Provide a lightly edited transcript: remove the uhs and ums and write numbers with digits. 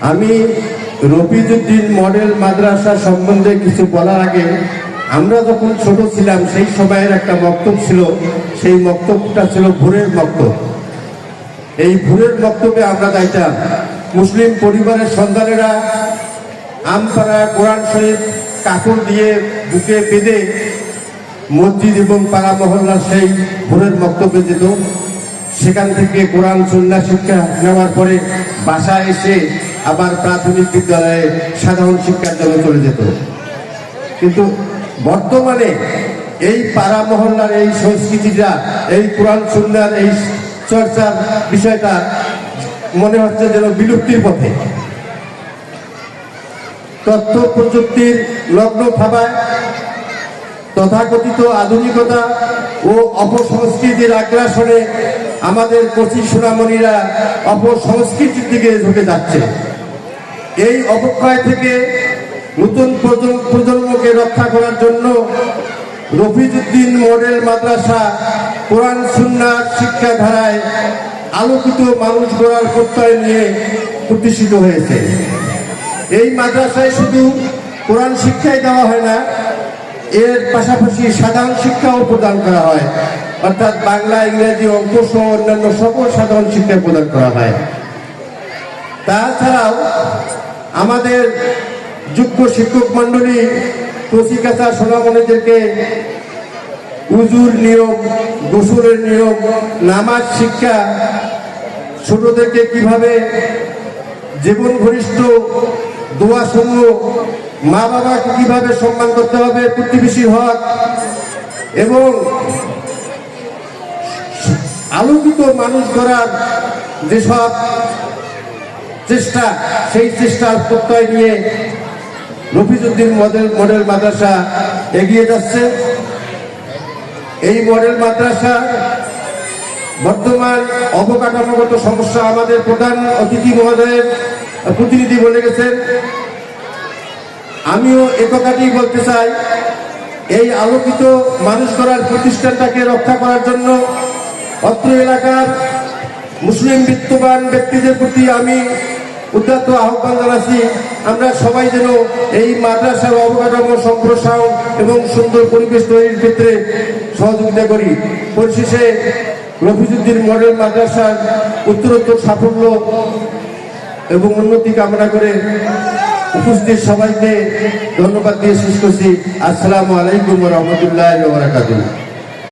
আমি রফিজউদ্দিন মডেল মাদ্রাসা সম্বন্ধে কিছু বলার আগে আমরা যখন ছোট ছিলাম সেই সময়ের একটা বক্তব্য ছিল, সেই বক্তব্যটা ছিল ভোরের বক্তব্য। এই ভোরের বক্তব্যে আমরা যাইতাম, মুসলিম পরিবারের সন্তানেরা আমপাড়া কোরআন শরীফ কাপড় দিয়ে বুকে বেঁধে মসজিদ এবং পাড়া মহল্লার সেই ভোরের বক্তব্যে যেত। সেখান থেকে কোরআন সুন্নাহ শিক্ষা নেওয়ার পরে বাসায় এসে আবার প্রাথমিক বিদ্যালয়ে সাধারণ শিক্ষার জন্য চলে যেত। কিন্তু বর্তমানে এই পাড়া মহল্লার এই সংস্কৃতিটা, এই কোরআন সুন্নাহর এই চর্চার বিষয়টা মনে হচ্ছে যেন বিলুপ্তির পথে। তথ্য প্রযুক্তির লগ্ন থাবায় তথাকথিত আধুনিকতা ও অপসংস্কৃতির আগ্রাসনে আমাদের কচি সোনামণিরা অপসংস্কৃতির দিকে ঝুঁকে যাচ্ছে। এই অবক্ষয় থেকে নতুন প্রজন্মকে রক্ষা করার জন্য রফিজউদ্দিন মডেল মাদ্রাসা কোরআন সুন্নাহ শিক্ষাধারায় আলোকিত মানুষ গড়ার প্রত্যয় নিয়ে প্রতিষ্ঠিত হয়েছে। এই মাদ্রাসায় শুধু কোরআন শিক্ষাই দেওয়া হয় না, এর পাশাপাশি সাধারণ শিক্ষাও প্রদান করা হয়, অর্থাৎ বাংলা, ইংরেজি, অঙ্ক সহ অন্যান্য সকল সাধারণ শিক্ষা প্রদান করা হয়। তাছাড়াও আমাদের যোগ্য শিক্ষক মন্ডলী কচিকাঁচা সোনামণিদেরকে উজুর নিয়ম, গোসলের নিয়ম, নামাজ শিক্ষা, ছোটদেরকে কিভাবে জীবন ঘনিষ্ঠ দোয়া সমূহ, মা বাবাকে কিভাবে সম্মান করতে হবে, প্রতিবেশীর হক এবং আলোকিত মানুষ গড়ার যেসব চেষ্টা, সেই চেষ্টার প্রত্যয় নিয়ে রফিজউদ্দিন মডেল মাদ্রাসা এগিয়ে যাচ্ছে। এই মডেল মাদ্রাসা বর্তমান অবকাঠামোগত সমস্যা আমাদের প্রধান অতিথি মহোদয়ের প্রতিনিধি বলে গেছেন। আমিও এ কথাটি বলতে চাই, এই আলোকিত মানুষ গড়ার প্রতিষ্ঠানটাকে রক্ষা করার জন্য অত্র এলাকার মুসলিম বিত্তবান ব্যক্তিদের প্রতি আমি উদাত্ত আহ্বান জানাচ্ছি, আমরা সবাই যেন এই মাদ্রাসার অবকাঠামো সম্প্রসারণ এবং সুন্দর পরিবেশ তৈরির ক্ষেত্রে সহযোগিতা করি। পরিশেষে রফিজউদ্দিন মডেল মাদ্রাসার উত্তরোত্তর সাফল্য এবং উন্নতি কামনা করে উপস্থিত সবাইকে ধন্যবাদ দিয়ে শেষ করছি। আসসালামু আলাইকুম ওয়া রাহমাতুল্লাহি ওয়া বারাকাতুহু।